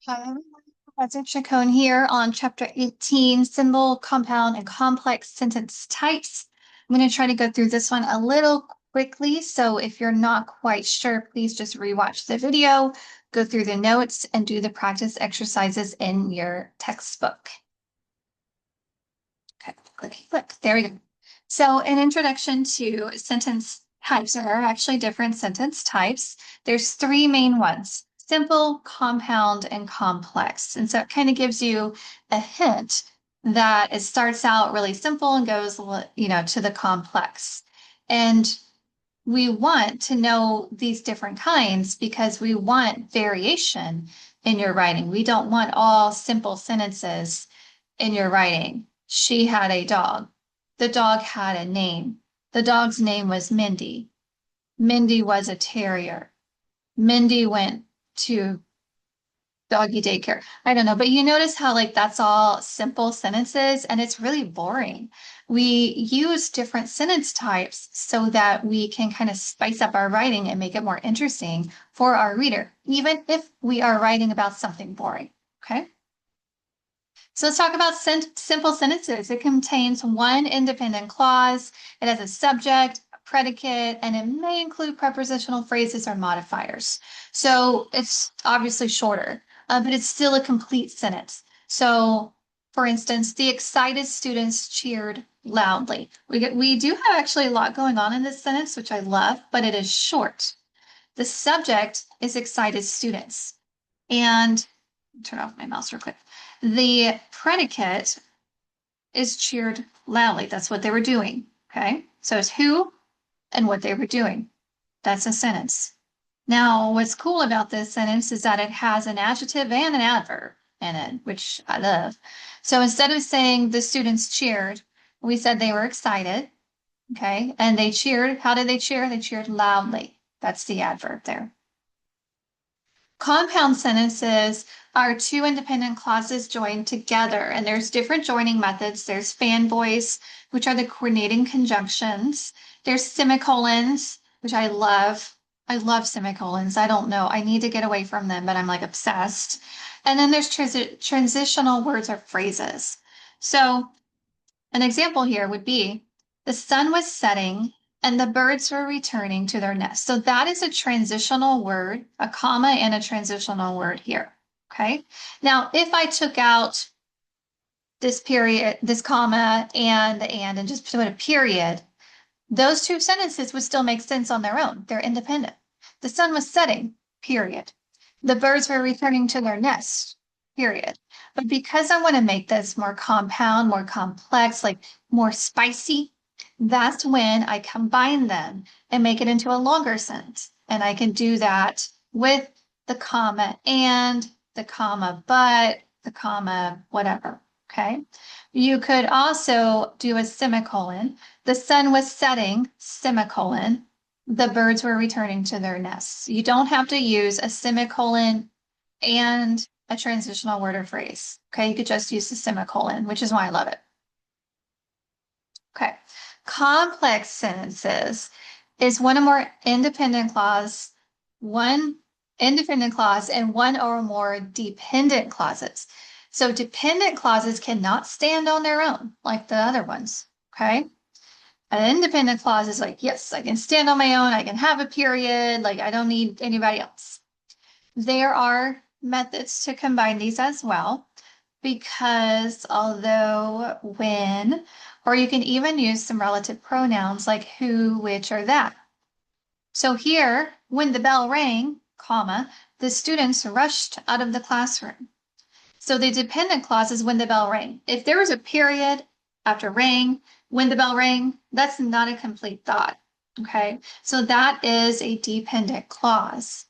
Hi, everyone. Professor Chacon here on Chapter 18, Symbol, Compound, and Complex Sentence Types. I'm going to try to go through this one a little quickly, so if you're not quite sure, please just rewatch the video, go through the notes, and do the practice exercises in your textbook. Okay, click. There we go. So an introduction to sentence types. There are actually different sentence types. There's three main ones: simple, compound, and complex. And so it kind of gives you a hint that it starts out really simple and goes, to the complex. And we want to know these different kinds because we want variation in your writing. We don't want all simple sentences in your writing. She had a dog. The dog had a name. The dog's name was Mindy. Mindy was a terrier. Mindy went to doggy daycare. I don't know, but you notice how that's all simple sentences and it's really boring. We use different sentence types so that we can kind of spice up our writing and make it more interesting for our reader, even if we are writing about something boring. Okay. So let's talk about simple sentences. It contains one independent clause. It has a subject, a predicate, and it may include prepositional phrases or modifiers. So it's obviously shorter, but it's still a complete sentence. So, for instance, the excited students cheered loudly. We do have actually a lot going on in this sentence, which I love, but it is short. The subject is excited students. And turn off my mouse real quick. The predicate is cheered loudly. That's what they were doing. Okay. So it's who and what they were doing. That's a sentence. Now, what's cool about this sentence is that it has an adjective and an adverb in it, which I love. So instead of saying the students cheered, we said they were excited. Okay. And they cheered. How did they cheer? They cheered loudly. That's the adverb there. Compound sentences are two independent clauses joined together, and there's different joining methods. There's fanboys, which are the coordinating conjunctions. There's semicolons, which I love. I love semicolons. I don't know. I need to get away from them, but I'm obsessed. And then there's transitional words or phrases. So an example here would be the sun was setting and the birds were returning to their nest. So that is a transitional word, a comma and a transitional word here. Okay. Now, if I took out this period, this comma and the and just put a period, those two sentences would still make sense on their own. They're independent. The sun was setting, period. The birds were returning to their nest, period. But because I want to make this more compound, more complex, more spicy, that's when I combine them and make it into a longer sentence. And I can do that with the comma and the comma but, the comma whatever. Okay. You could also do a semicolon. The sun was setting, semicolon. The birds were returning to their nests. You don't have to use a semicolon and a transitional word or phrase. Okay, you could just use the semicolon, which is why I love it. Okay, complex sentences is one or more independent clause, one independent clause, and one or more dependent clauses. So dependent clauses cannot stand on their own like the other ones. Okay. An independent clause is yes, I can stand on my own. I can have a period. I don't need anybody else. There are methods to combine these as well, because although when, or you can even use some relative pronouns like who, which, or that. So here, when the bell rang, comma, the students rushed out of the classroom. So the dependent clause is when the bell rang. If there was a period after rang, when the bell rang, that's not a complete thought. Okay, so that is a dependent clause.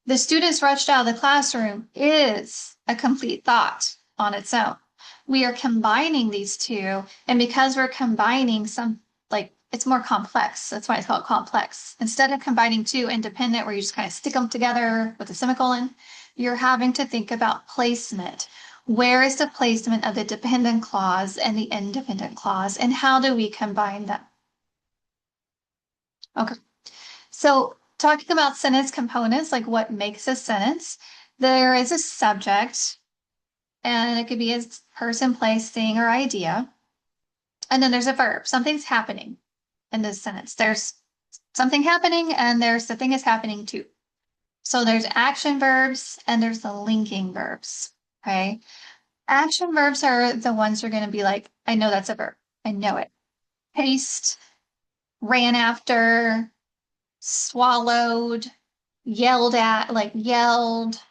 The students rushed out of the classroom is a complete thought on its own. We are combining these two, and because we're combining it's more complex. That's why it's called complex. Instead of combining two independent where you just kind of stick them together with a semicolon, you're having to think about placement. Where is the placement of the dependent clause and the independent clause, and how do we combine them? Okay, so talking about sentence components, like what makes a sentence, There is a subject, and it could be a person, place, thing, or idea. And then there's a verb. Something's happening in this sentence. There's something happening, and there's the thing is happening too. So there's action verbs and there's the linking verbs. Okay. Action verbs are the ones you're going to be like, I know that's a verb. I know it. Paced, ran after, swallowed, yelled at, like yelled,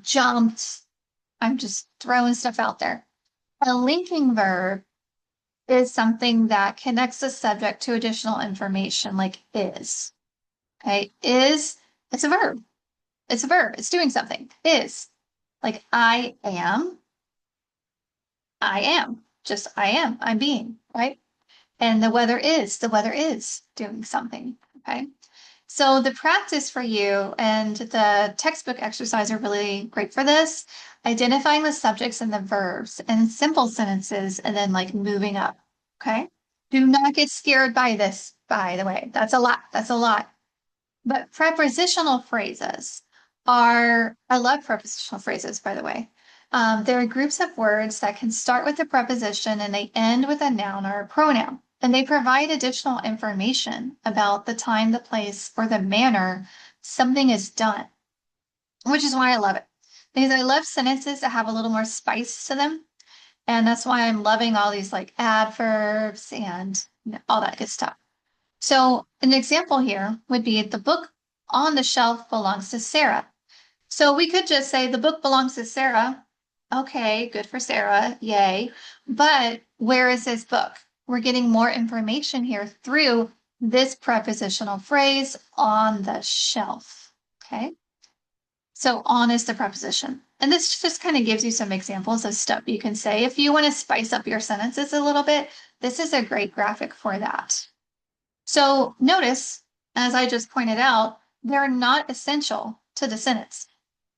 jumped. I'm just throwing stuff out there. A linking verb is something that connects the subject to additional information, like is. Okay. Is, it's a verb. It's a verb. It's doing something. Is. Like I am. I am. Just I am. I'm being, right? And the weather is doing something. Okay. So the practice for you and the textbook exercise are really great for this. Identifying the subjects and the verbs and simple sentences and then like moving up. Okay. Do not get scared by this, by the way. That's a lot. That's a lot. But prepositional phrases I love prepositional phrases, by the way. They're groups of words that can start with a preposition and they end with a noun or a pronoun. And they provide additional information about the time, the place, or the manner something is done, which is why I love it. Because I love sentences that have a little more spice to them. And that's why I'm loving all these like adverbs and all that good stuff. So an example here would be the book on the shelf belongs to Sarah. So we could just say the book belongs to Sarah. Okay, good for Sarah. Yay. But where is this book? We're getting more information here through this prepositional phrase on the shelf. Okay. So on is the preposition. And this just kind of gives you some examples of stuff you can say. If you want to spice up your sentences a little bit, this is a great graphic for that. So notice, as I just pointed out, they're not essential to the sentence.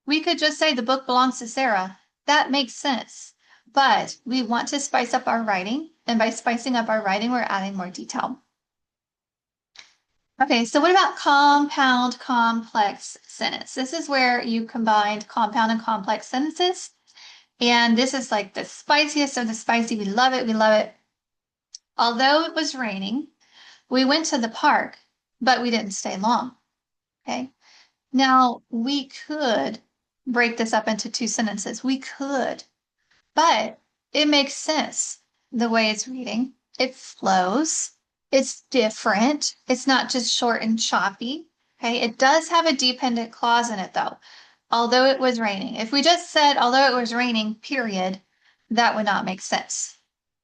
We could just say the book belongs to Sarah. That makes sense. But we want to spice up our writing. And by spicing up our writing, we're adding more detail. Okay, so what about compound complex sentence? This is where you combined compound and complex sentences. And this is like the spiciest of the spicy. We love it. We love it. Although it was raining, we went to the park, but we didn't stay long. Okay. Now we could break this up into two sentences. We could, but it makes sense the way it's reading. It flows. It's different. It's not just short and choppy. Okay. It does have a dependent clause in it though. Although it was raining. If we just said, although it was raining, period, that would not make sense.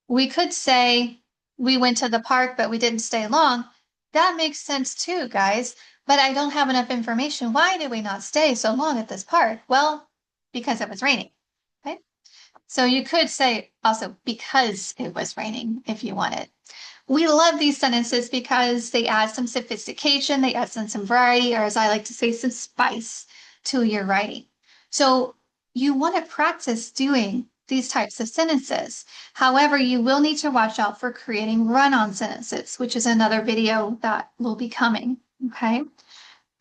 We could say, we went to the park, but we didn't stay long. That makes sense too, guys. But I don't have enough information. Why did we not stay so long at this park? Well, because it was raining. Okay. So you could say also because it was raining if you wanted. We love these sentences because they add some sophistication, they add some variety, or as I like to say, some spice to your writing. So you want to practice doing these types of sentences. However, you will need to watch out for creating run-on sentences, which is another video that will be coming. Okay.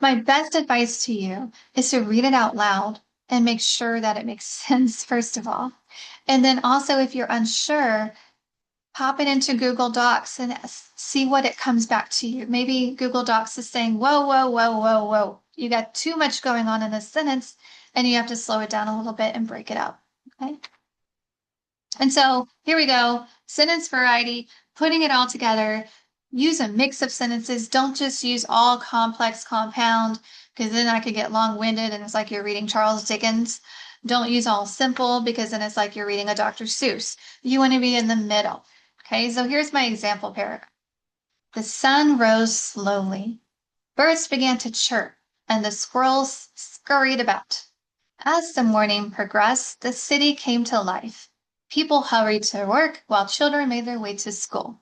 My best advice to you is to read it out loud and make sure that it makes sense, first of all. And then also, if you're unsure, pop it into Google Docs and see what it comes back to you. Maybe Google Docs is saying, whoa, whoa, whoa, whoa, whoa. You got too much going on in this sentence and you have to slow it down a little bit and break it up. Okay. And so here we go. Sentence variety, putting it all together. Use a mix of sentences. Don't just use all complex compound because then I could get long-winded and it's like you're reading Charles Dickens. Don't use all simple because then it's like you're reading a Dr. Seuss. You want to be in the middle. Okay, so here's my example paragraph. The sun rose slowly. Birds began to chirp and the squirrels scurried about. As the morning progressed, the city came to life. People hurried to work while children made their way to school.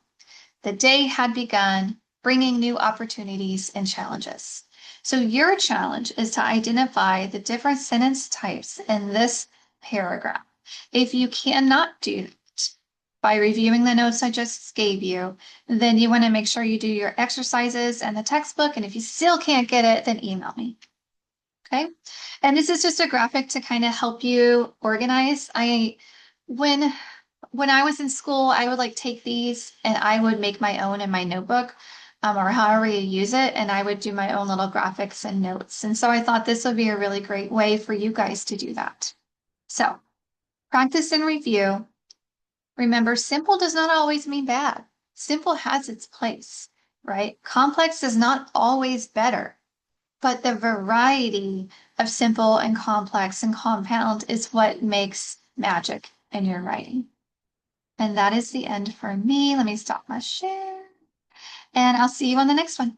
The day had begun, bringing new opportunities and challenges. So your challenge is to identify the different sentence types in this paragraph. If you cannot do that by reviewing the notes I just gave you, then you want to make sure you do your exercises and the textbook. And if you still can't get it, then email me. Okay. And this is just a graphic to kind of help you organize. When when I was in school, I would like take these and I would make my own in my notebook, or however you use it, and I would do my own little graphics and notes. And so I thought this would be a really great way for you guys to do that. So practice and review. Remember, simple does not always mean bad. Simple has its place, right? Complex is not always better, but the variety of simple and complex and compound is what makes magic in your writing. And that is the end for me. Let me stop my share and I'll see you on the next one.